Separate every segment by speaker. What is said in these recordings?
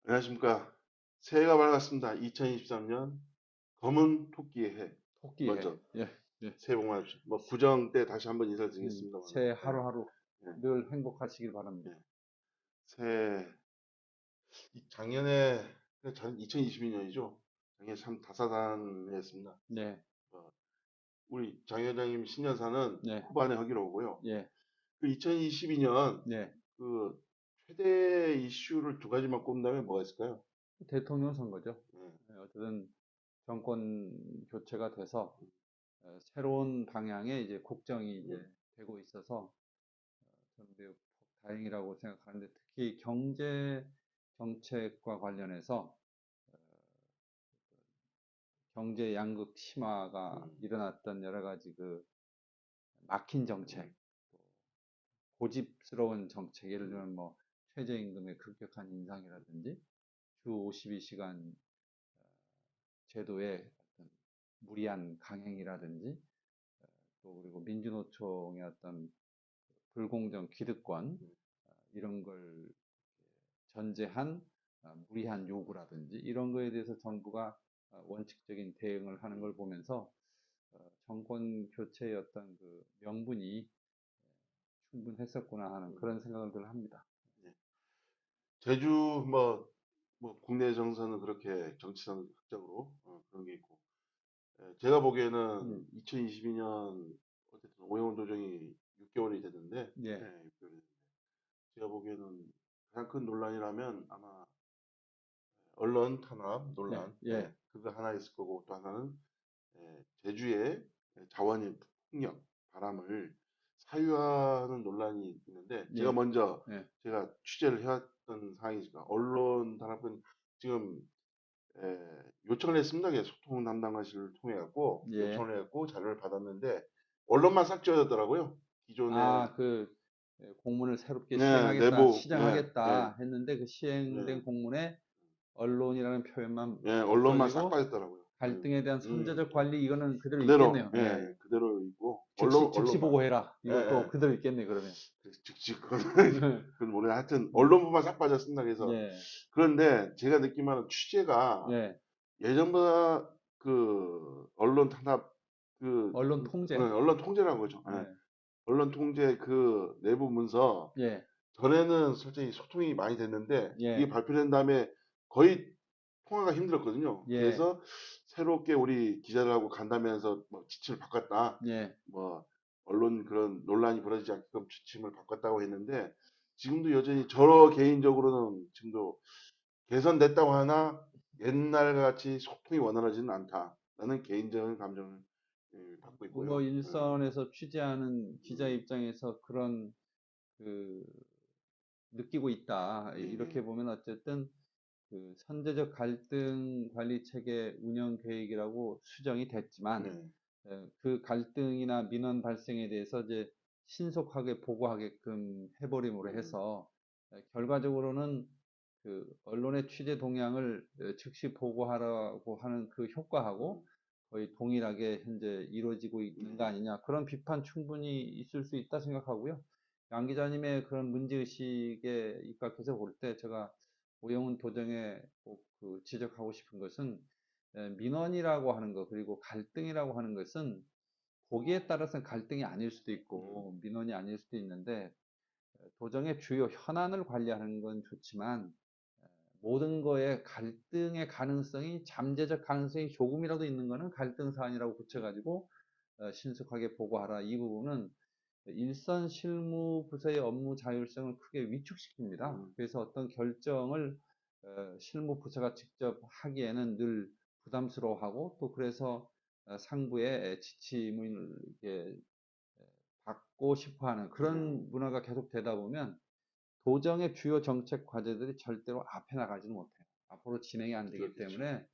Speaker 1: 안녕하십니까. 새해가 밝았습니다. 2023년 검은 토끼의 해.
Speaker 2: 토끼해.
Speaker 1: 먼저
Speaker 2: 예, 예.
Speaker 1: 새해 복 많이 받으십시오. 뭐 구정 때 다시 한번 인사를 드리겠습니다만,
Speaker 2: 새해 하루하루
Speaker 1: 예,
Speaker 2: 늘 행복하시길 바랍니다.
Speaker 1: 예. 새해 작년에 2022년이죠. 작년에 참 다사다난했습니다.
Speaker 2: 네,
Speaker 1: 우리 장 회장님 신년사는
Speaker 2: 네,
Speaker 1: 후반에 하기로 하고요.
Speaker 2: 예,
Speaker 1: 그 2022년
Speaker 2: 네.
Speaker 1: 그 최대 이슈를 두 가지만 꼽는다면 뭐가 있을까요?
Speaker 2: 대통령 선거죠.
Speaker 1: 예,
Speaker 2: 어쨌든 정권 교체가 돼서 새로운 방향의 이제 국정이
Speaker 1: 예,
Speaker 2: 이제 되고 있어서 저는 매우 다행이라고 생각하는데 특히 경제 정책과 관련해서 경제 양극 심화가
Speaker 1: 음,
Speaker 2: 일어났던 여러 가지 그 막힌
Speaker 1: 음,
Speaker 2: 정책, 또 고집스러운 정책, 예를
Speaker 1: 음,
Speaker 2: 들면 뭐 최저임금의 급격한 인상이라든지 주 52시간 제도의 어떤 무리한 강행이라든지 또 그리고 민주노총의 어떤 불공정 기득권
Speaker 1: 음,
Speaker 2: 이런 걸 전제한 무리한 요구라든지 이런 거에 대해서 정부가 원칙적인 대응을 하는 걸 보면서 정권 교체의 어떤 그 명분이 충분했었구나 하는
Speaker 1: 음,
Speaker 2: 그런 생각을 늘 합니다.
Speaker 1: 예. 제주 뭐 국내 정서는 그렇게 정치적으로 그런 게 있고 제가 보기에는
Speaker 2: 음,
Speaker 1: 2022년 어쨌든 오영훈 도정이 6개월이 됐는데
Speaker 2: 예,
Speaker 1: 6개월이 됐는데 제가 보기에는 가장 큰 논란이라면 아마 언론 탄압
Speaker 2: 예,
Speaker 1: 논란
Speaker 2: 예,
Speaker 1: 그거 하나 있을 거고 또 하나는 제주의 자원인 폭력 바람을 사유하는 논란이 있는데 제가
Speaker 2: 예,
Speaker 1: 먼저
Speaker 2: 예,
Speaker 1: 제가 취재를 해왔던 사항이니까 언론 탄압은 지금 요청을 했습니다. 소통 담당관실을 통해 갖고
Speaker 2: 예.
Speaker 1: 요청을 해갖고 자료를 받았는데 언론만 싹 지워졌더라고요. 기존에
Speaker 2: 그 공문을 새롭게
Speaker 1: 네,
Speaker 2: 시행하겠다,
Speaker 1: 내부
Speaker 2: 시정하겠다 했는데 그 시행된
Speaker 1: 네,
Speaker 2: 공문에 언론이라는 표현만
Speaker 1: 언론만 싹
Speaker 2: 없어지고
Speaker 1: 빠졌더라고요.
Speaker 2: 갈등에 대한 선제적 관리 이거는 그대로
Speaker 1: 그대로
Speaker 2: 있겠네요. 예.
Speaker 1: 그대로 있고
Speaker 2: 즉시
Speaker 1: 언론만
Speaker 2: 보고해라.
Speaker 1: 예,
Speaker 2: 이것도
Speaker 1: 예.
Speaker 2: 그대로 있겠네 그러면.
Speaker 1: 즉시 그건 그건 모르겠 하여튼
Speaker 2: 음,
Speaker 1: 언론부만 싹 빠졌습니다. 그래서
Speaker 2: 예,
Speaker 1: 그런데 제가 느끼기에는 취재가
Speaker 2: 예.
Speaker 1: 예전보다 그 언론 탄압 그
Speaker 2: 언론 통제.
Speaker 1: 언론 통제라는 거죠. 예.
Speaker 2: 예,
Speaker 1: 언론 통제 그 내부 문서
Speaker 2: 예,
Speaker 1: 전에는 솔직히 소통이 많이 됐는데 이게
Speaker 2: 예,
Speaker 1: 발표된 다음에 거의 통화가 힘들었거든요.
Speaker 2: 예,
Speaker 1: 그래서 새롭게 우리 기자들하고 간담회에서 뭐 지침을 바꿨다.
Speaker 2: 예.
Speaker 1: 뭐 언론 그런 논란이 벌어지지 않게끔 지침을 바꿨다고 했는데 지금도 여전히 저 개인적으로는 지금도 개선됐다고 하나 옛날 같이 소통이 원활하지는 않다라는 개인적인 감정을 갖고
Speaker 2: 뭐
Speaker 1: 있고요.
Speaker 2: 일선에서 취재하는 기자
Speaker 1: 음,
Speaker 2: 입장에서 그런 그 느끼고 있다.
Speaker 1: 예, 예,
Speaker 2: 이렇게 보면 어쨌든 그 선제적 갈등 관리 체계 운영 계획이라고 수정이 됐지만
Speaker 1: 네,
Speaker 2: 그 갈등이나 민원 발생에 대해서 이제 신속하게 보고하게끔 해버림으로
Speaker 1: 음,
Speaker 2: 해서 결과적으로는 그 언론의 취재 동향을 즉시 보고하라고 하는 그 효과하고
Speaker 1: 음,
Speaker 2: 거의 동일하게 현재 이루어지고 있는 거
Speaker 1: 네,
Speaker 2: 아니냐 그런 비판 충분히 있을 수 있다 생각하고요. 양 기자님의 그런 문제의식에 입각해서 볼 때 제가 오영훈 도정에 꼭 그 지적하고 싶은 것은 민원이라고 하는 것 그리고 갈등이라고 하는 것은 보기에 따라서는 갈등이 아닐 수도
Speaker 1: 음,
Speaker 2: 있고 민원이 아닐 수도 있는데 도정의 주요 현안을 관리하는 건 좋지만 모든 거에 갈등의 가능성이 잠재적 가능성이 조금이라도 있는 거는 갈등 사안이라고 붙여가지고 신속하게 보고하라. 이 부분은 일선 실무 부서의 업무 자율성을 크게 위축시킵니다.
Speaker 1: 음,
Speaker 2: 그래서 어떤 결정을 실무 부서가 직접 하기에는 늘 부담스러워하고 또 그래서 상부의 지침을 이렇게 받고 싶어하는
Speaker 1: 네,
Speaker 2: 그런 문화가 계속 되다 보면 도정의 주요 정책 과제들이 절대로 앞에 나가지는 못해요. 앞으로 진행이 안 되기
Speaker 1: 그렇겠죠.
Speaker 2: 때문에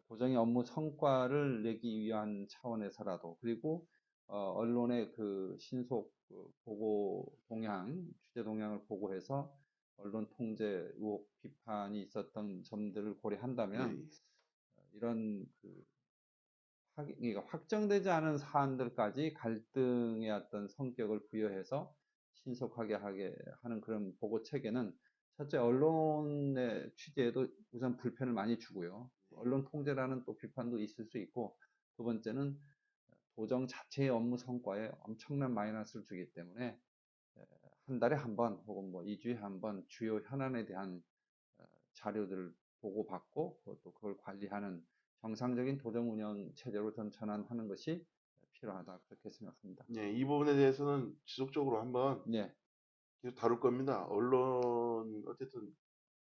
Speaker 2: 도정의 업무 성과를 내기 위한 차원에서라도 그리고 언론의 그 신속 보고 동향, 취재 동향을 보고해서 언론 통제 의혹 비판이 있었던 점들을
Speaker 1: 예,
Speaker 2: 고려한다면
Speaker 1: 예.
Speaker 2: 이런 그 그러니까 확정되지 않은 사안들까지 갈등의 어떤 성격을 부여해서 신속하게 하게 하는 그런 보고 체계는 첫째, 언론의 취재에도 우선 불편을 많이 주고요. 언론 통제라는 또 비판도 있을 수 있고, 두 번째는 도정 자체의 업무 성과에 엄청난 마이너스를 주기 때문에 한 달에 한 번 혹은 뭐 2주에 한 번 주요 현안에 대한 자료들을 보고받고 또 그걸 관리하는 정상적인 도정 운영 체제로 전환하는 것이 필요하다 그렇게 생각합니다.
Speaker 1: 예, 이 부분에 대해서는 지속적으로 한번
Speaker 2: 예,
Speaker 1: 계속 다룰 겁니다. 언론 어쨌든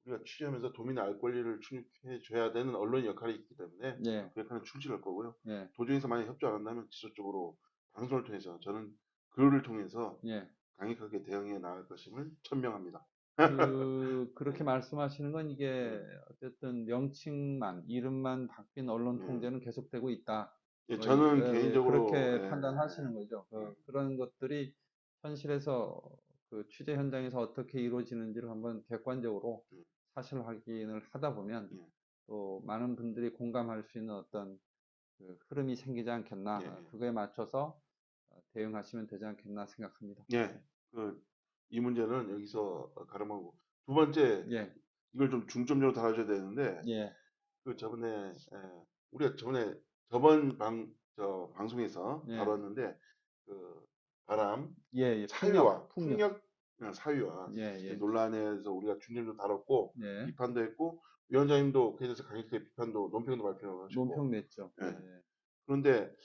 Speaker 1: 우리가 취재하면서 도민의 알 권리를 충족해 줘야 되는 언론의 역할이 있기 때문에
Speaker 2: 예,
Speaker 1: 그 역할은 충실할 거고요.
Speaker 2: 예,
Speaker 1: 도중에서 만약 협조 안 한다면 지속적으로 방송을 통해서 저는 글을 통해서
Speaker 2: 예.
Speaker 1: 강력하게 대응해 나갈 것임을 천명합니다.
Speaker 2: 그렇게
Speaker 1: 예,
Speaker 2: 말씀하시는 건 이게
Speaker 1: 예,
Speaker 2: 어쨌든 명칭만, 이름만 바뀐 언론
Speaker 1: 예.
Speaker 2: 통제는 계속되고 있다.
Speaker 1: 예, 저는 개인적으로
Speaker 2: 그렇게 판단하시는
Speaker 1: 예,
Speaker 2: 거죠.
Speaker 1: 예,
Speaker 2: 그런 것들이 현실에서 그 취재 현장에서 어떻게 이루어지는지를 한번 객관적으로
Speaker 1: 예,
Speaker 2: 사실 확인을 하다 보면
Speaker 1: 예,
Speaker 2: 또 많은 분들이 공감할 수 있는 어떤 그 흐름이 생기지 않겠나.
Speaker 1: 예, 예.
Speaker 2: 그거에 맞춰서 대응하시면 되지 않겠나 생각합니다.
Speaker 1: 예, 이 문제는 여기서 가름하고 두 번째
Speaker 2: 예,
Speaker 1: 이걸 좀 중점적으로 다뤄줘야 되는데
Speaker 2: 예,
Speaker 1: 저번에 우리가 저번 방송에서
Speaker 2: 예,
Speaker 1: 다뤘는데 그 바람
Speaker 2: 예, 예.
Speaker 1: 사위와
Speaker 2: 풍력.
Speaker 1: 풍력 사위와
Speaker 2: 예,
Speaker 1: 이
Speaker 2: 예,
Speaker 1: 논란에서 우리가 중점도 다뤘고
Speaker 2: 예.
Speaker 1: 비판도 했고 위원장님도 그에 대해서 강력하게 비판도 논평도 발표하시고
Speaker 2: 논평 냈죠. 예,
Speaker 1: 예. 그런데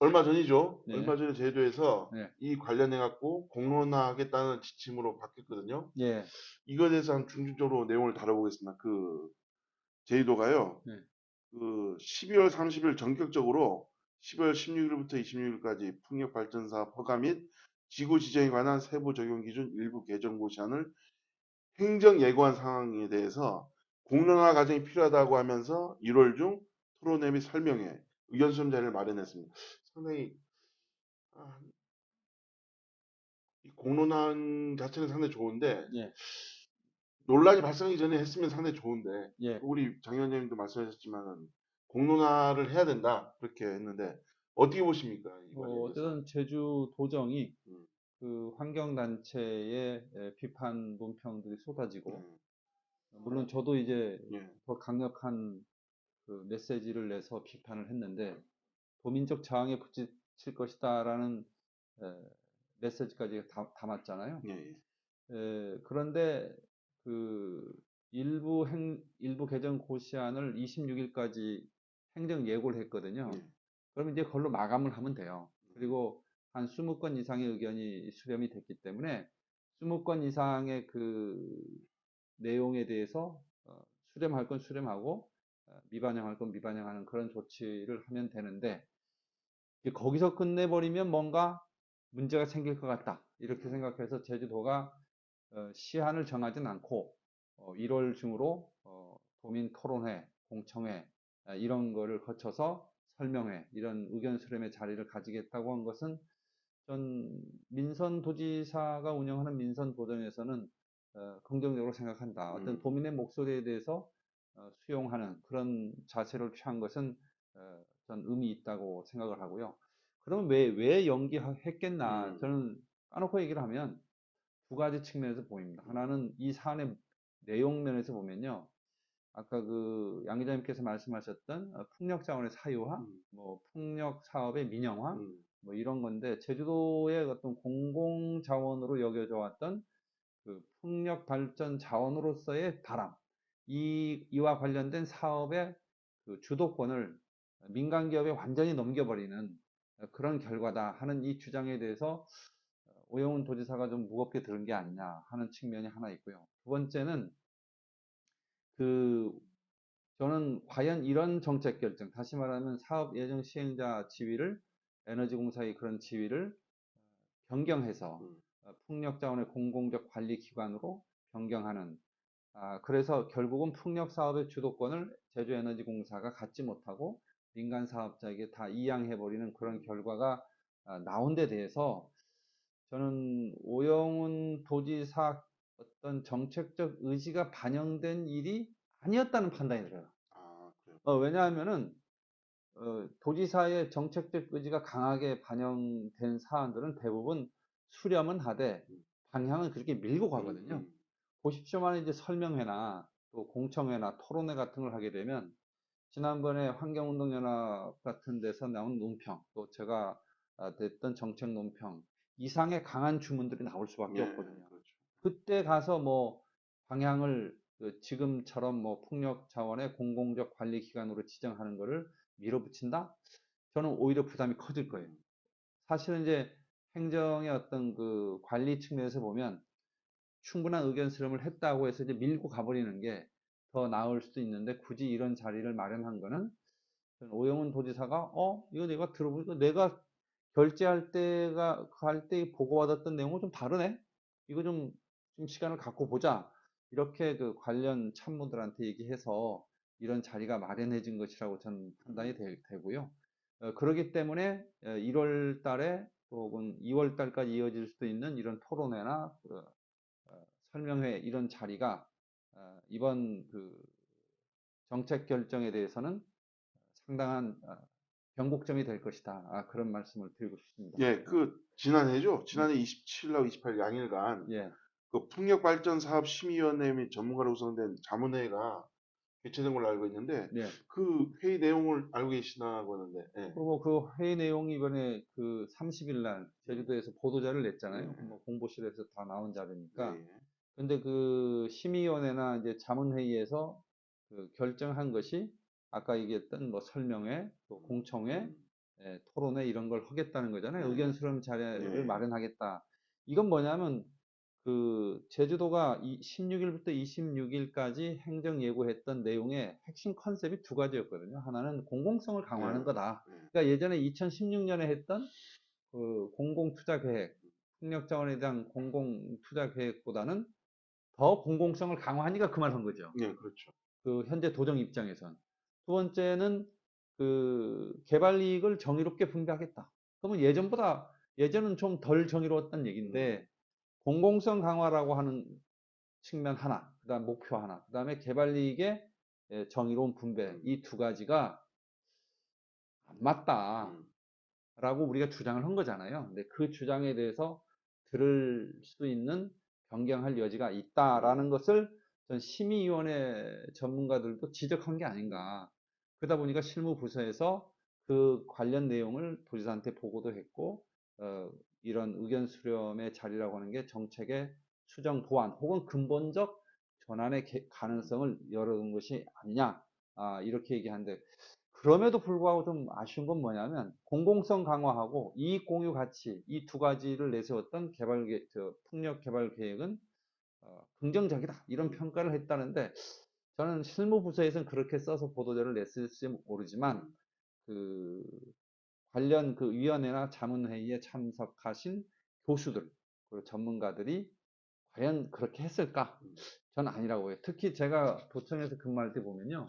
Speaker 1: 얼마 전이죠.
Speaker 2: 예,
Speaker 1: 얼마 전에 제주에서
Speaker 2: 예,
Speaker 1: 이 관련해 갖고 공론화하겠다는 지침으로 바뀌었거든요.
Speaker 2: 예,
Speaker 1: 이거에 대해서 한 중점적으로 내용을 다뤄보겠습니다. 제주도가요.
Speaker 2: 예,
Speaker 1: 12월 30일 전격적으로 12월 16일부터 26일까지 풍력발전사 허가 및 지구 지정에 관한 세부 적용 기준 일부 개정 고시안을 행정 예고한 상황에 대해서 공론화 과정이 필요하다고 하면서 1월 중 토론회 및 설명회, 의견 수렴 자리를 마련했습니다. 상당히 아, 이 공론화 자체는 상당히 좋은데
Speaker 2: 예,
Speaker 1: 논란이 발생하기 전에 했으면 상당히 좋은데
Speaker 2: 예.
Speaker 1: 우리 장 위원장님도 말씀하셨지만 공론화를 해야 된다 그렇게 했는데 어떻게 보십니까 이 관련해서?
Speaker 2: 어쨌든 제주 도정이
Speaker 1: 음,
Speaker 2: 그 환경단체의 비판 논평들이 쏟아지고,
Speaker 1: 음,
Speaker 2: 물론 저도 이제
Speaker 1: 예,
Speaker 2: 더 강력한 그 메시지를 내서 비판을 했는데, 도민적 저항에 부딪힐 것이다라는 에, 메시지까지 담았잖아요.
Speaker 1: 예, 예,
Speaker 2: 그런데 그 일부 개정 고시안을 26일까지 행정 예고를 했거든요.
Speaker 1: 예,
Speaker 2: 그러면 이제 그걸로 마감을 하면 돼요.
Speaker 1: 음,
Speaker 2: 그리고 한 20건 이상의 의견이 수렴이 됐기 때문에 20건 이상의 그 내용에 대해서 수렴할 건 수렴하고 미반영할 건 미반영하는 그런 조치를 하면 되는데, 이제 거기서 끝내버리면 뭔가 문제가 생길 것 같다. 이렇게
Speaker 1: 음,
Speaker 2: 생각해서 제주도가 시한을 정하진 않고 1월 중으로 도민 토론회, 공청회 이런 거를 거쳐서 설명회, 이런 의견 수렴의 자리를 가지겠다고 한 것은 전 민선도지사가 운영하는 민선도정에서는 긍정적으로 생각한다. 어떤
Speaker 1: 음,
Speaker 2: 도민의 목소리에 대해서 수용하는 그런 자세를 취한 것은 전 의미 있다고 생각을 하고요. 그러면 왜 연기했겠나?
Speaker 1: 음,
Speaker 2: 저는 까놓고 얘기를 하면 두 가지 측면에서 보입니다.
Speaker 1: 음,
Speaker 2: 하나는 이 사안의 내용 면에서 보면요. 아까 그 양 기자님께서 말씀하셨던 풍력 자원의 사유화,
Speaker 1: 음,
Speaker 2: 뭐 풍력 사업의 민영화,
Speaker 1: 음,
Speaker 2: 뭐 이런 건데 제주도의 어떤 공공 자원으로 여겨져 왔던 그 풍력 발전 자원으로서의 바람, 이와 관련된 사업의 그 주도권을 민간 기업에 완전히 넘겨버리는 그런 결과다 하는 이 주장에 대해서 오영훈 도지사가 좀 무겁게 들은 게 아니냐 하는 측면이 하나 있고요. 두 번째는 그 저는 과연 이런 정책 결정, 다시 말하면 사업 예정 시행자 지위를 에너지공사의 그런 지위를 변경해서
Speaker 1: 음,
Speaker 2: 풍력 자원의 공공적 관리 기관으로 변경하는, 그래서 결국은 풍력 사업의 주도권을 제주에너지공사가 갖지 못하고 민간 사업자에게 다 이양해버리는 그런
Speaker 1: 음,
Speaker 2: 결과가 나온 데 대해서 저는 오영훈 도지사 어떤 정책적 의지가 반영된 일이 아니었다는 판단이 들어요.
Speaker 1: 그래요.
Speaker 2: 왜냐하면은 도지사의 정책적 의지가 강하게 반영된 사안들은 대부분 수렴은 하되
Speaker 1: 음,
Speaker 2: 방향은 그렇게 밀고
Speaker 1: 음,
Speaker 2: 가거든요. 보십시오만 이제 설명회나 또 공청회나 토론회 같은 걸 하게 되면 지난번에 환경운동연합 같은 데서 나온 논평, 또 제가 냈던 정책 논평 이상의 강한 주문들이 나올 수밖에
Speaker 1: 예,
Speaker 2: 없거든요.
Speaker 1: 그렇죠.
Speaker 2: 그때 가서 뭐 방향을 지금처럼 뭐 풍력 자원의 공공적 관리 기관으로 지정하는 거를 밀어붙인다? 저는 오히려 부담이 커질 거예요. 사실은 이제 행정의 어떤 그 관리 측면에서 보면 충분한 의견 수렴을 했다고 해서 이제 밀고 가버리는 게 더 나을 수도 있는데 굳이 이런 자리를 마련한 거는 오영훈 도지사가 이거 내가 들어보니까 내가 결재할 때가 할 때 보고받았던 내용은 좀 다르네. 이거 좀 시간을 갖고 보자. 이렇게 그 관련 참모들한테 얘기해서 이런 자리가 마련해진 것이라고 저는 판단이 되고요. 그렇기 때문에 1월 달에 혹은 2월 달까지 이어질 수도 있는 이런 토론회나 설명회 이런 자리가 이번 그 정책 결정에 대해서는 상당한 변곡점이 될 것이다. 그런 말씀을 드리고 싶습니다.
Speaker 1: 예, 그 지난해죠.
Speaker 2: 네.
Speaker 1: 지난해 27일하고 28일 양일간
Speaker 2: 예.
Speaker 1: 그 풍력발전사업심의위원회 및 전문가로 구성된 자문회가 개최된 걸로 알고 있는데
Speaker 2: 네.
Speaker 1: 그 회의 내용을 알고 계시다고 하는데 예.
Speaker 2: 그리고 그 회의 내용이 이번에 그 30일 날 제주도에서 보도자를 냈잖아요.
Speaker 1: 예.
Speaker 2: 뭐 공보실에서 다 나온
Speaker 1: 예,
Speaker 2: 자료니까.
Speaker 1: 예.
Speaker 2: 근데 그 심의위원회나 이제 자문회의에서 그 결정한 것이 아까 얘기했던 뭐 설명회, 또 공청회,
Speaker 1: 음,
Speaker 2: 토론회 이런 걸 하겠다는 거잖아요.
Speaker 1: 예,
Speaker 2: 의견 수렴 자리를
Speaker 1: 예,
Speaker 2: 마련하겠다. 이건 뭐냐면 그 제주도가 16일부터 26일까지 행정 예고했던 내용의 핵심 컨셉이 두 가지였거든요. 하나는 공공성을
Speaker 1: 예,
Speaker 2: 강화하는 거다.
Speaker 1: 예.
Speaker 2: 그러니까 예전에 2016년에 했던 그 공공투자 계획, 풍력 자원에 대한 공공투자 계획보다는 더 공공성을 강화하니까 그 말 한 거죠.
Speaker 1: 예, 그렇죠.
Speaker 2: 그 현재 도정 입장에선. 두 번째는 그 개발 이익을 정의롭게 분배하겠다. 그러면 예전은 좀 덜 정의로웠던
Speaker 1: 음,
Speaker 2: 얘기인데 공공성 강화라고 하는 측면 하나, 그다음 목표 하나, 그다음에 개발 이익의 정의로운 분배
Speaker 1: 음,
Speaker 2: 이 두 가지가 안 맞다라고
Speaker 1: 음,
Speaker 2: 우리가 주장을 한 거잖아요. 근데 그 주장에 대해서 들을 수 있는 변경할 여지가 있다라는
Speaker 1: 음,
Speaker 2: 것을 전 심의위원회 전문가들도 지적한 게 아닌가. 그러다 보니까 실무부서에서 그 관련 내용을 도지사한테 보고도 했고, 어, 이런 의견 수렴의 자리라고 하는 게 정책의 수정 보완 혹은 근본적 전환의 가능성을 열어둔 것이 아니냐. 이렇게 얘기하는데, 그럼에도 불구하고 좀 아쉬운 건 뭐냐면 공공성 강화하고 이익 공유 가치 이 두 가지를 내세웠던 풍력 개발 계획은 긍정적이다 이런 평가를 했다는데 저는 실무부서에서는 그렇게 써서 보도자를 냈을지 모르지만
Speaker 1: 음,
Speaker 2: 그 관련 그 위원회나 자문회의에 참석하신 교수들 그리고 전문가들이 과연 그렇게 했을까?
Speaker 1: 음,
Speaker 2: 저는 아니라고 해요. 특히 제가 도청에서 근무할 때 보면요.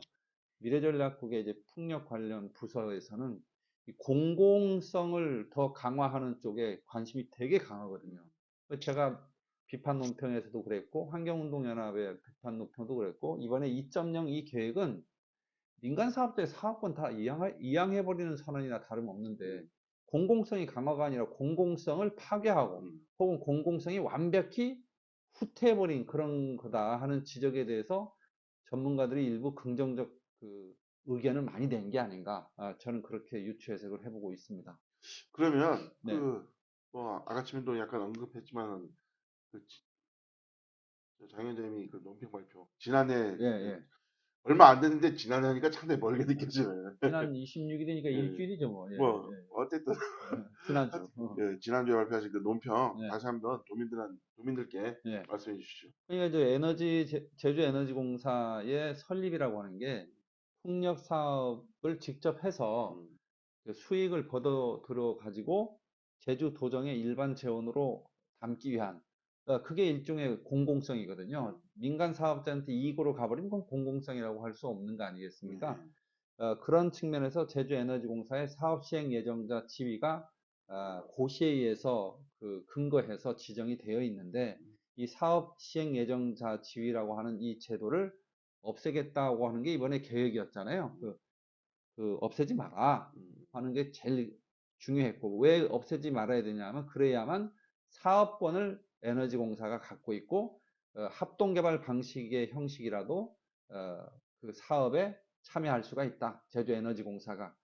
Speaker 2: 미래전략국의 이제 풍력 관련 부서에서는 이 공공성을 더 강화하는 쪽에 관심이 되게 강하거든요. 제가 비판 논평에서도 그랬고, 환경운동연합의 비판 논평도 그랬고, 이번에 2.0 이 계획은 민간 사업자의 사업권 다 이양해버리는 선언이나 다름없는데,
Speaker 1: 음,
Speaker 2: 공공성이 강화가 아니라 공공성을 파괴하고,
Speaker 1: 음.
Speaker 2: 혹은 공공성이 완벽히 후퇴해버린 그런 거다 하는 지적에 대해서 전문가들이 일부 긍정적 그 의견을 많이 낸 게 아닌가. 저는 그렇게 유추 해석을 해보고 있습니다.
Speaker 1: 그러면
Speaker 2: 네.
Speaker 1: 그 뭐 아까쯤에도 약간 언급했지만 그 장현재님이 그 논평 발표 지난해
Speaker 2: 예, 예.
Speaker 1: 얼마 안 됐는데 지난해 하니까 상당히 멀게 느껴지네.
Speaker 2: 지난 26일이니까
Speaker 1: 예.
Speaker 2: 일주일이죠, 뭐. 예,
Speaker 1: 뭐
Speaker 2: 예.
Speaker 1: 어쨌든
Speaker 2: 지난주.
Speaker 1: 예, 지난주에 발표하신 그 논평
Speaker 2: 예,
Speaker 1: 다시 한번 도민들께
Speaker 2: 예.
Speaker 1: 말씀해 주시죠.
Speaker 2: 그러니까 이제 제주에너지공사의 설립이라고 하는 게 풍력 사업을 직접 해서
Speaker 1: 음,
Speaker 2: 그 수익을 거둬 들여 가지고 제주 도정의 일반 재원으로 담기 위한 그러니까 그게 일종의 공공성이거든요.
Speaker 1: 음,
Speaker 2: 민간 사업자한테 이익으로 가버리면 그건 공공성이라고 할 수 없는 거 아니겠습니까?
Speaker 1: 네,
Speaker 2: 그런 측면에서 제주에너지공사의 사업 시행 예정자 지위가 고시에 의해서 그 근거해서 지정이 되어 있는데 이 사업 시행 예정자 지위라고 하는 이 제도를 없애겠다고 하는 게 이번에 계획이었잖아요.
Speaker 1: 음,
Speaker 2: 그 없애지 마라
Speaker 1: 음,
Speaker 2: 하는 게 제일 중요했고 왜 없애지 말아야 되냐면 그래야만 사업권을 에너지공사가 갖고 있고 합동개발 방식의 형식이라도 그 사업에 참여할 수가 있다. 제주에너지공사가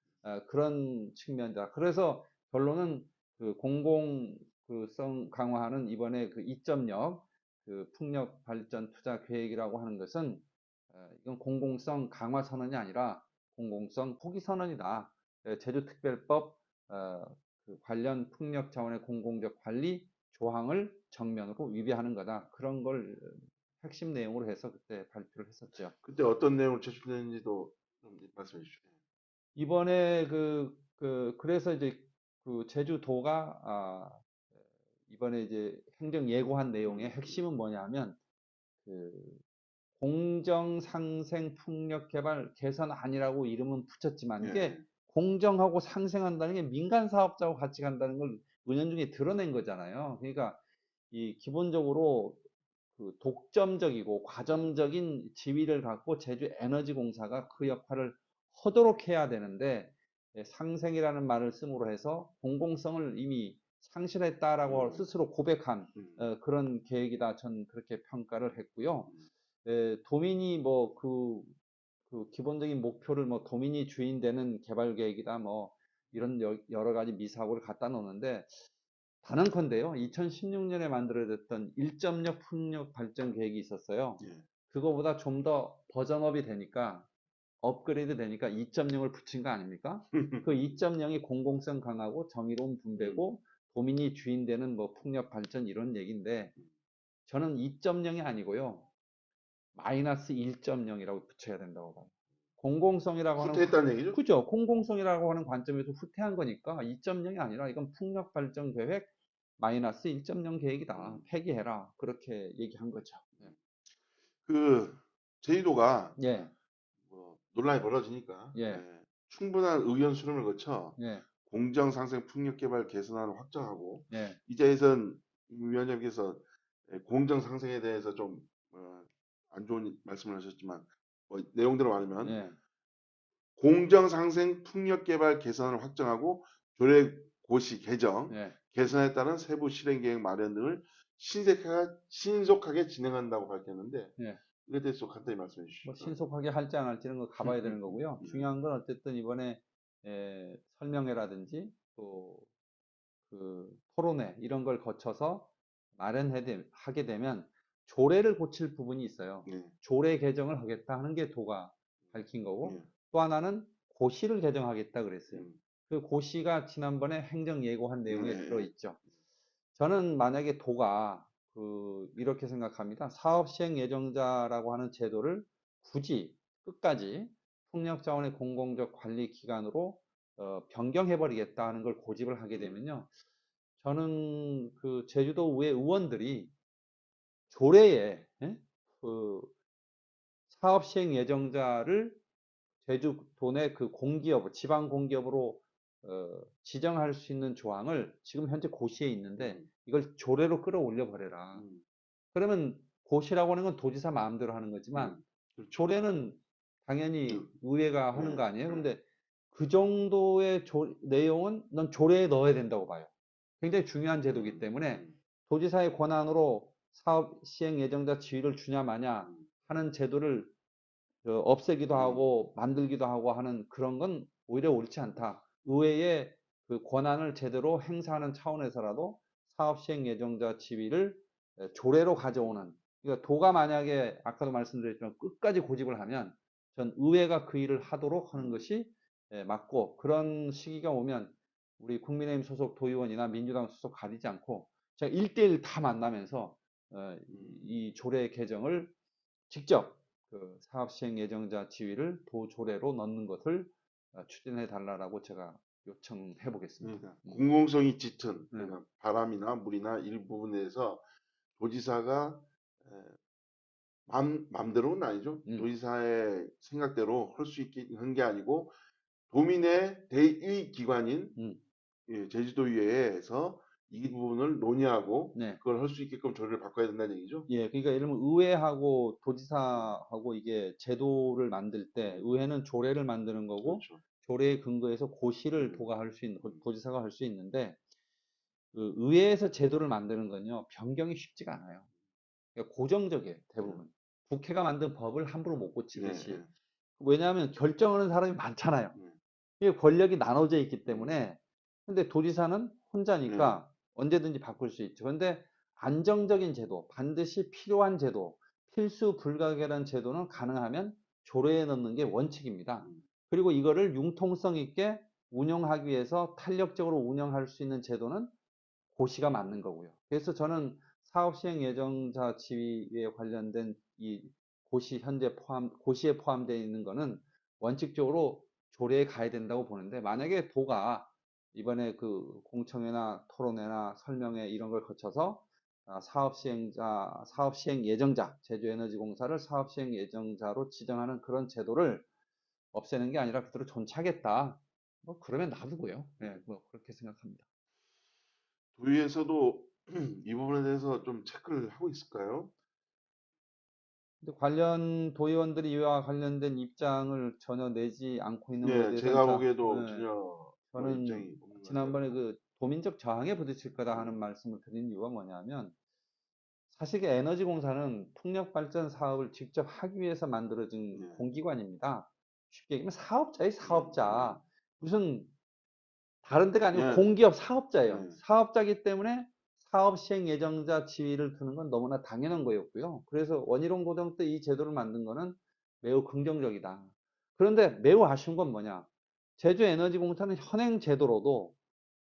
Speaker 2: 그런 측면이다. 그래서 결론은 그 공공성 강화하는 이번에 그 2.0 그 풍력 발전 투자 계획이라고 하는 것은 이건 공공성 강화 선언이 아니라 공공성 포기 선언이다. 제주특별법 그 관련 풍력 자원의 공공적 관리 조항을 정면으로 위배하는 거다. 그런 걸 핵심 내용으로 해서 그때 발표를 했었죠.
Speaker 1: 그때 어떤 내용을 제출했는지도 좀 말씀해 주시죠.
Speaker 2: 이번에 그래서 이제 그 제주도가 이번에 이제 행정 예고한 내용의 핵심은 뭐냐면 그 공정상생 풍력개발 개선안이라고 이름은 붙였지만
Speaker 1: 예.
Speaker 2: 이게 공정하고 상생한다는 게 민간 사업자하고 같이 간다는 걸 은연중에 드러낸 거잖아요. 그러니까 이 기본적으로 그 독점적이고 과점적인 지위를 갖고 제주에너지공사가 그 역할을 하도록 해야 되는데 상생이라는 말을 씀으로 해서 공공성을 이미 상실했다라고 스스로 고백한 그런 계획이다. 전 그렇게 평가를 했고요. 도민이 그 기본적인 목표를 뭐 도민이 주인 되는 개발 계획이다. 뭐 이런 여러 가지 미사고를 갖다 놓는데 단언컨대요. 2016년에 만들어졌던 1.0 풍력 발전 계획이 있었어요.
Speaker 1: 예.
Speaker 2: 그거보다 좀 더 버전업이 되니까 업그레이드 되니까 2.0을 붙인 거 아닙니까? 그 2.0이 공공성 강하고 정의로운 분배고 도민이 주인 되는 뭐 풍력 발전 이런 얘기인데 저는 2.0이 아니고요. 마이너스 1.0이라고 붙여야 된다고 봐요. 공공성이라고 하는
Speaker 1: 후퇴했다는 얘기죠?
Speaker 2: 그죠? 공공성이라고 하는 관점에서 후퇴한 거니까 2.0이 아니라 이건 풍력 발전 계획 마이너스 1.0 계획이다. 폐기해라. 그렇게 얘기한 거죠.
Speaker 1: 그 제주도가
Speaker 2: 예,
Speaker 1: 뭐 논란이 벌어지니까
Speaker 2: 예,
Speaker 1: 충분한 의견 수렴을 거쳐
Speaker 2: 예,
Speaker 1: 공정상생 풍력개발 개선안을 확정하고
Speaker 2: 예,
Speaker 1: 이 자리에선 위원장께서 공정상생에 대해서 좀 안 좋은 말씀을 하셨지만 뭐 내용대로 말하면
Speaker 2: 예,
Speaker 1: 공정상생 풍력개발 개선을 확정하고 조례고시 개정,
Speaker 2: 예.
Speaker 1: 개선에 따른 세부 실행계획 마련 등을 신속하게 진행한다고 밝혔는데
Speaker 2: 예.
Speaker 1: 이에 대해서 간단히 말씀해 주시죠.
Speaker 2: 뭐 신속하게 할지 안 할지는 거 가봐야 되는 거고요. 중요한 건 어쨌든 이번에 설명회라든지 또 그 토론회 이런 걸 거쳐서 하게 되면 조례를 고칠 부분이 있어요.
Speaker 1: 예,
Speaker 2: 조례 개정을 하겠다 하는 게 도가 밝힌 거고
Speaker 1: 예,
Speaker 2: 또 하나는 고시를 개정하겠다 그랬어요.
Speaker 1: 음,
Speaker 2: 그 고시가 지난번에 행정 예고한
Speaker 1: 예,
Speaker 2: 내용에
Speaker 1: 예,
Speaker 2: 들어있죠. 저는 만약에 도가 이렇게 생각합니다. 사업 시행 예정자라고 하는 제도를 굳이 끝까지 풍력자원의 공공적 관리 기관으로 변경해버리겠다 하는 걸 고집을 하게 되면요. 저는 그 제주도의 의원들이 조례에 그 사업 시행 예정자를 제주도 내 그 공기업, 지방 공기업으로 지정할 수 있는 조항을 지금 현재 고시에 있는데 이걸 조례로 끌어올려 버려라. 그러면 고시라고 하는 건 도지사 마음대로 하는 거지만
Speaker 1: 그렇죠.
Speaker 2: 조례는 당연히 의회가 하는 거
Speaker 1: 예,
Speaker 2: 아니에요. 근데 그 정도의 내용은 넌 조례에 넣어야 된다고 봐요. 굉장히 중요한 제도이기 때문에 도지사의 권한으로 사업 시행 예정자 지위를 주냐 마냐 하는 제도를 없애기도 하고 만들기도 하고 하는 그런 건 오히려 옳지 않다. 의회의 그 권한을 제대로 행사하는 차원에서라도 사업 시행 예정자 지위를 조례로 가져오는 그러니까 도가 만약에 아까도 말씀드렸지만 끝까지 고집을 하면 전 의회가 그 일을 하도록 하는 것이 맞고 그런 시기가 오면 우리 국민의힘 소속 도의원이나 민주당 소속 가리지 않고 제가 1대1 다 만나면서 이 조례 개정을 직접 그 사업 시행 예정자 지위를 도조례로 넣는 것을 추진해 달라고 제가 요청해 보겠습니다.
Speaker 1: 그러니까 공공성이 짙은
Speaker 2: 네.
Speaker 1: 그러니까 바람이나 물이나 일부분에서 도지사가 에, 맘대로는 아니죠. 도지사의 생각대로 할 수 있게 한 게 아니고 도민의 대1 기관인 제주도의회에서 이 부분을 논의하고
Speaker 2: 네.
Speaker 1: 그걸 할 수 있게끔 조례를 바꿔야 된다는 얘기죠.
Speaker 2: 예, 그러니까 예를 들면 의회하고 도지사하고 이게 제도를 만들 때 의회는 조례를 만드는 거고
Speaker 1: 그렇죠.
Speaker 2: 조례에 근거해서 고시를 도가 할 수 있는 도지사가 할 수 있는데 그 의회에서 제도를 만드는 건요 변경이 쉽지가 않아요. 그러니까 고정적이에요, 대부분. 국회가 만든 법을 함부로 못
Speaker 1: 네,
Speaker 2: 고치듯이.
Speaker 1: 네,
Speaker 2: 왜냐하면 결정하는 사람이 많잖아요.
Speaker 1: 네,
Speaker 2: 이게 권력이 나눠져 있기
Speaker 1: 네,
Speaker 2: 때문에. 근데 도지사는
Speaker 1: 네,
Speaker 2: 혼자니까 언제든지 바꿀 수 있죠. 근데 안정적인 제도, 반드시 필요한 제도, 필수 불가결한 제도는 가능하면 조례에 넣는 게 원칙입니다.
Speaker 1: 음,
Speaker 2: 그리고 이거를 융통성 있게 운영하기 위해서 탄력적으로 운영할 수 있는 제도는 고시가 맞는 거고요. 그래서 저는 사업 시행 예정자 지위에 관련된 이 고시 현재 고시에 포함되어 있는 거는 원칙적으로 조례에 가야 된다고 보는데, 만약에 도가 이번에 그 공청회나 토론회나 설명회 이런 걸 거쳐서 사업 시행 예정자, 제주에너지공사를 사업 시행 예정자로 지정하는 그런 제도를 없애는 게 아니라 그대로 존치하겠다. 뭐 그러면 놔두고요. 네, 뭐 그렇게 생각합니다.
Speaker 1: 도의에서도 이 부분에 대해서 좀 체크를 하고 있을까요?
Speaker 2: 근데 관련 도의원들이 이와 관련된 입장을 전혀 내지 않고 있는 거에
Speaker 1: 네,
Speaker 2: 대해서는
Speaker 1: 제가 보기에도 전혀 뭐
Speaker 2: 저는
Speaker 1: 입장이 없는 것
Speaker 2: 지난번에
Speaker 1: 같아요.
Speaker 2: 그 도민적 저항에 부딪힐 거다 하는
Speaker 1: 네,
Speaker 2: 말씀을 드린 이유가 뭐냐면, 사실 에너지공사는 풍력발전 사업을 직접 하기 위해서 만들어진
Speaker 1: 네,
Speaker 2: 공기관입니다. 쉽게 얘기하면 사업자예요,
Speaker 1: 네,
Speaker 2: 사업자. 무슨 다른 데가 아니고
Speaker 1: 네,
Speaker 2: 공기업 사업자예요.
Speaker 1: 네,
Speaker 2: 사업자이기 때문에 사업 시행 예정자 지위를 두는 건 너무나 당연한 거였고요. 그래서 원희룡 고등 때 이 제도를 만든 거는 매우 긍정적이다. 그런데 매우 아쉬운 건 뭐냐? 제주에너지공사는 현행 제도로도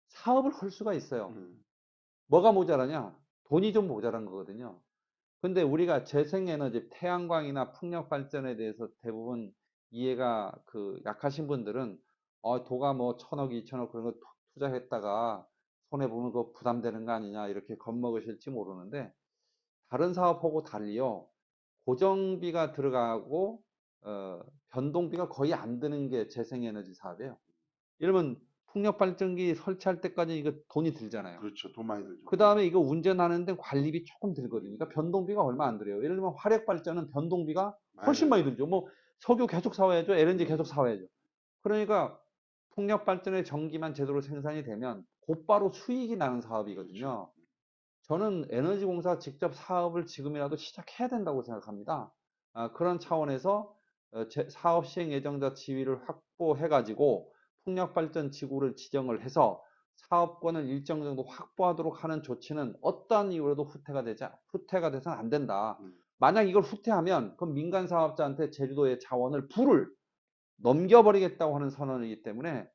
Speaker 2: 사업을 할 수가 있어요.
Speaker 1: 네,
Speaker 2: 뭐가 모자라냐? 돈이 좀 모자란 거거든요. 근데 우리가 재생에너지, 태양광이나 풍력 발전에 대해서 대부분 이해가 약하신 분들은 도가 뭐 1,000억, 2,000억 그런 거 투자했다가 손해 보면 그거 부담되는 거 아니냐 이렇게 겁먹으실지 모르는데, 다른 사업하고 달리요, 고정비가 들어가고 변동비가 거의 안 드는 게 재생에너지 사업이에요. 이러면 풍력 발전기 설치할 때까지 이거 돈이 들잖아요.
Speaker 1: 그렇죠. 돈 많이 들죠.
Speaker 2: 그 다음에 이거 운전하는데 관리비 조금 들거든요. 그러니까
Speaker 1: 음,
Speaker 2: 변동비가 얼마 안 들어요. 예를 들면 화력 발전은 변동비가
Speaker 1: 많이
Speaker 2: 훨씬 많이
Speaker 1: 들죠.
Speaker 2: 들죠. 뭐 석유 계속 사와야죠. LNG 계속
Speaker 1: 음,
Speaker 2: 사와야죠. 그러니까 풍력 발전의 전기만 제대로 생산이 되면 곧바로 수익이 나는
Speaker 1: 그렇죠.
Speaker 2: 사업이거든요. 저는 에너지공사 직접 사업을 지금이라도 시작해야 된다고 생각합니다. 그런 차원에서 사업 시행 예정자 지위를 확보해가지고 풍력발전 지구를 지정을 해서 사업권을 일정 정도 확보하도록 하는 조치는 어떠한 이유로도 후퇴가 돼서는 안 된다.
Speaker 1: 음,
Speaker 2: 만약 이걸 후퇴하면 그럼 민간 사업자한테 제주도의 자원을 불을 넘겨버리겠다고 하는 선언이기 때문에,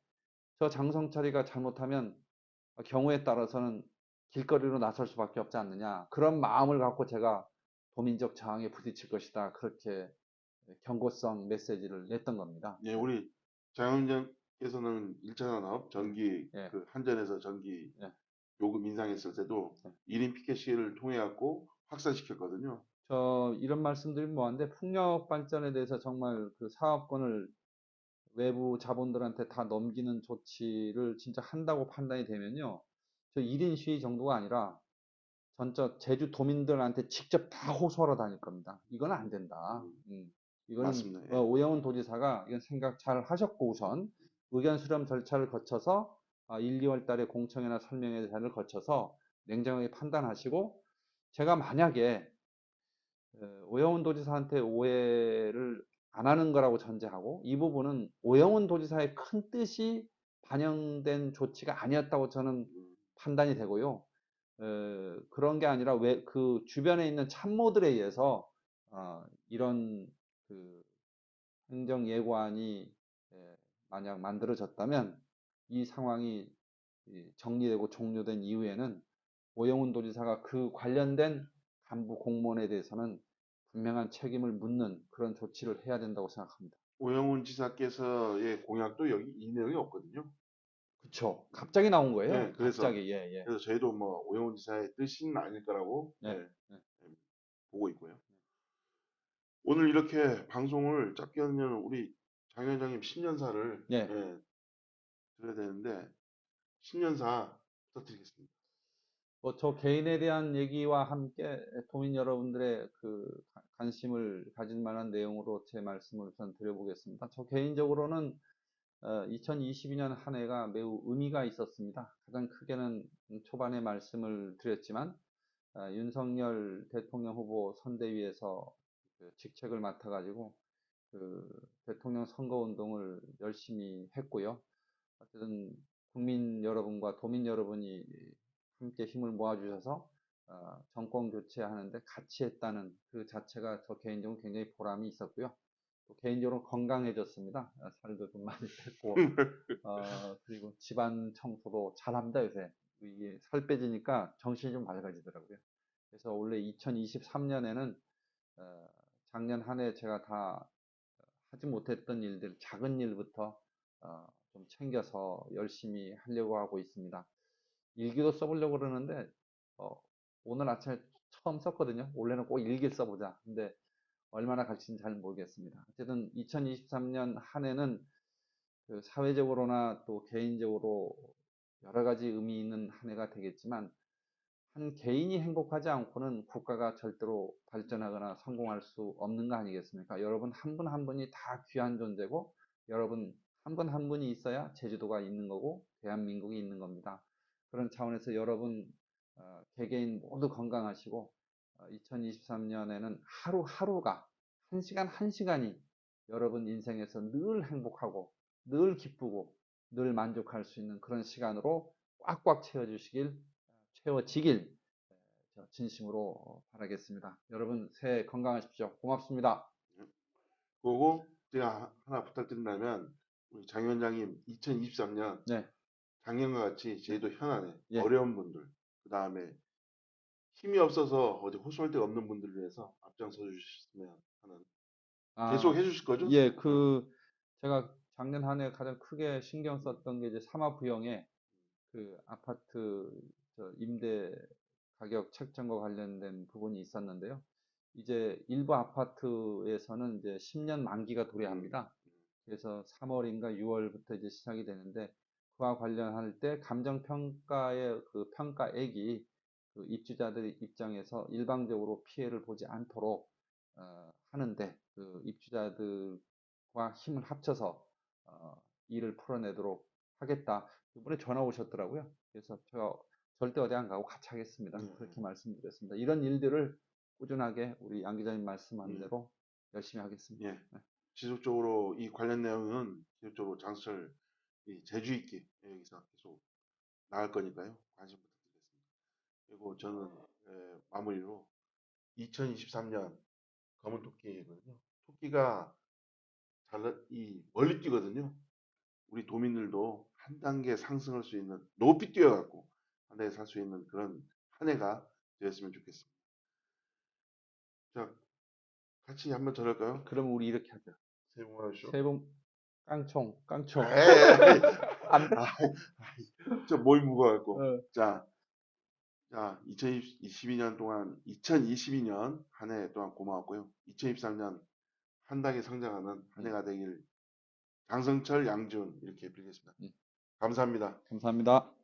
Speaker 2: 저 장성철이가 잘못하면 경우에 따라서는 길거리로 나설 수밖에 없지 않느냐. 그런 마음을 갖고 제가 도민적 저항에 부딪힐 것이다. 그렇게 경고성 메시지를 냈던 겁니다.
Speaker 1: 예,
Speaker 2: 네,
Speaker 1: 우리 장현장께서는 1차 산업
Speaker 2: 네,
Speaker 1: 전기
Speaker 2: 예,
Speaker 1: 그 한전에서 전기
Speaker 2: 예,
Speaker 1: 요금 인상했을 때도
Speaker 2: 예.
Speaker 1: 1인 피켓 시위를 통해 갖고 확산시켰거든요.
Speaker 2: 저 이런 말씀드리면 뭐한데, 풍력 발전에 대해서 정말 그 사업권을 외부 자본들한테 다 넘기는 조치를 진짜 한다고 판단이 되면요, 저 1인 시위 정도가 아니라 전적 제주 도민들한테 직접 다 호소하러 다닐 겁니다. 이건 안 된다.
Speaker 1: 음,
Speaker 2: 이거는
Speaker 1: 맞습니다. 예.
Speaker 2: 오영훈 도지사가 이건 생각 잘 하셨고, 우선 의견 수렴 절차를 거쳐서 1, 2월 달에 공청회나 설명회를 거쳐서 냉정하게 판단하시고, 제가 만약에 오영훈 도지사한테 오해를 안 하는 거라고 전제하고, 이 부분은 오영훈 도지사의 큰 뜻이 반영된 조치가 아니었다고 저는
Speaker 1: 음,
Speaker 2: 판단이 되고요. 그런 게 아니라 왜 그 주변에 있는 참모들에 의해서 이런 그 행정 예고안이 만약 만들어졌다면, 이 상황이 정리되고 종료된 이후에는 오영훈 도지사가 그 관련된 간부 공무원에 대해서는 분명한 책임을 묻는 그런 조치를 해야 된다고 생각합니다.
Speaker 1: 오영훈 지사께서의 공약도 여기 이 내용이 없거든요.
Speaker 2: 그쵸. 갑자기 나온
Speaker 1: 예,
Speaker 2: 거예요.
Speaker 1: 그래서
Speaker 2: 갑자기. 예, 예.
Speaker 1: 그래서 저희도 뭐 오영훈 지사의 뜻은 아닐 거라고 예,
Speaker 2: 예, 예.
Speaker 1: 예, 보고 있고요. 오늘 이렇게 방송을 짧게 하면 우리 장 회장님 신년사를
Speaker 2: 예.
Speaker 1: 예, 드려야 되는데 신년사 부탁드리겠습니다.
Speaker 2: 뭐 저 개인에 대한 얘기와 함께 도민 여러분들의 관심을 가질 만한 내용으로 제 말씀을 우선 드려보겠습니다. 저 개인적으로는 2022년 한 해가 매우 의미가 있었습니다. 가장 크게는 초반에 말씀을 드렸지만 윤석열 대통령 후보 선대위에서 그 직책을 맡아가지고 그 대통령 선거운동을 열심히 했고요. 어쨌든 국민 여러분과 도민 여러분이 함께 힘을 모아주셔서 정권 교체하는데 같이 했다는 그 자체가 저 개인적으로 굉장히 보람이 있었고요. 또 개인적으로 건강해졌습니다. 살도 좀 많이 뺐고, 그리고 집안 청소도 잘합니다, 요새. 이게 살 빼지니까 정신이 좀 맑아지더라고요. 그래서 원래 2023년에는 작년 한 해 제가 다 하지 못했던 일들, 작은 일부터 좀 챙겨서 열심히 하려고 하고 있습니다. 일기도 써보려고 그러는데 어, 오늘 아침에 처음 썼거든요. 원래는 꼭 일기를 써보자. 근데 얼마나 갈지는 잘 모르겠습니다. 어쨌든 2023년 한 해는 그 사회적으로나 또 개인적으로 여러 가지 의미 있는 한 해가 되겠지만 한 개인이 행복하지 않고는 국가가 절대로 발전하거나 성공할 수 없는 거 아니겠습니까? 여러분 한 분 한 분이 다 귀한 존재고 여러분 한 분 한 분이 있어야 제주도가 있는 거고 대한민국이 있는 겁니다. 그런 차원에서 여러분 개개인 모두 건강하시고 2023년에는 하루하루가 한 시간 한 시간이 여러분 인생에서 늘 행복하고 늘 기쁘고 늘 만족할 수 있는 그런 시간으로 꽉꽉 채워지길 진심으로 바라겠습니다. 여러분 새해 건강하십시오. 고맙습니다.
Speaker 1: 그리고 제가 하나 부탁드린다면 우리 장 위원장님 2023년
Speaker 2: 네,
Speaker 1: 작년과 같이 제주도 현안에
Speaker 2: 예.
Speaker 1: 어려운 분들, 그 다음에 힘이 없어서 어디 호소할 데가 없는 분들을 위해서 앞장서 주셨으면 하는. 계속
Speaker 2: 아,
Speaker 1: 해주실 거죠?
Speaker 2: 예,
Speaker 1: 응.
Speaker 2: 제가 작년 한 해 가장 크게 신경 썼던 게 이제 사마부영에 그 아파트 임대 가격 책정과 관련된 부분이 있었는데요. 이제 일부 아파트에서는 이제 10년 만기가
Speaker 1: 음,
Speaker 2: 도래합니다. 그래서 3월인가 6월부터 이제 시작이 되는데 그와 관련할 때 감정평가의 그 평가액이 그 입주자들 입장에서 일방적으로 피해를 보지 않도록 하는데 그 입주자들과 힘을 합쳐서 일을 풀어내도록 하겠다. 이번에 전화 오셨더라고요. 그래서 제가 절대 어디 안 가고 같이 하겠습니다.
Speaker 1: 예,
Speaker 2: 그렇게 말씀드렸습니다. 이런 일들을 꾸준하게 우리 양 기자님 말씀한
Speaker 1: 예,
Speaker 2: 대로 열심히 하겠습니다.
Speaker 1: 예.
Speaker 2: 네.
Speaker 1: 지속적으로 이 관련 내용은 지속적으로 장수철 이 재주 있게 여기서 계속 나갈 거니까요. 관심 부탁드리겠습니다. 그리고 저는 마무리로 2023년 검은 토끼거든요. 토끼가 이 멀리 뛰거든요. 우리 도민들도 한 단계 상승할 수 있는 높이 뛰어갖고 한 단계 살 수 있는 그런 한 해가 되었으면 좋겠습니다. 자, 같이 한번 저럴까요?
Speaker 2: 그러면 우리 이렇게 하죠.
Speaker 1: 새해 복 많이 받으십시오.
Speaker 2: 새해 복 깡총.
Speaker 1: 에이,
Speaker 2: 안 돼?
Speaker 1: 저 머리 무거워갖고.
Speaker 2: 어,
Speaker 1: 자, 2022년 동안, 2022년 한 해 동안 고마웠고요. 2023년 한 단계 성장하는 한
Speaker 2: 예,
Speaker 1: 해가 되길 장성철, 양지훈 이렇게 빌겠습니다.
Speaker 2: 예.
Speaker 1: 감사합니다.
Speaker 2: 감사합니다.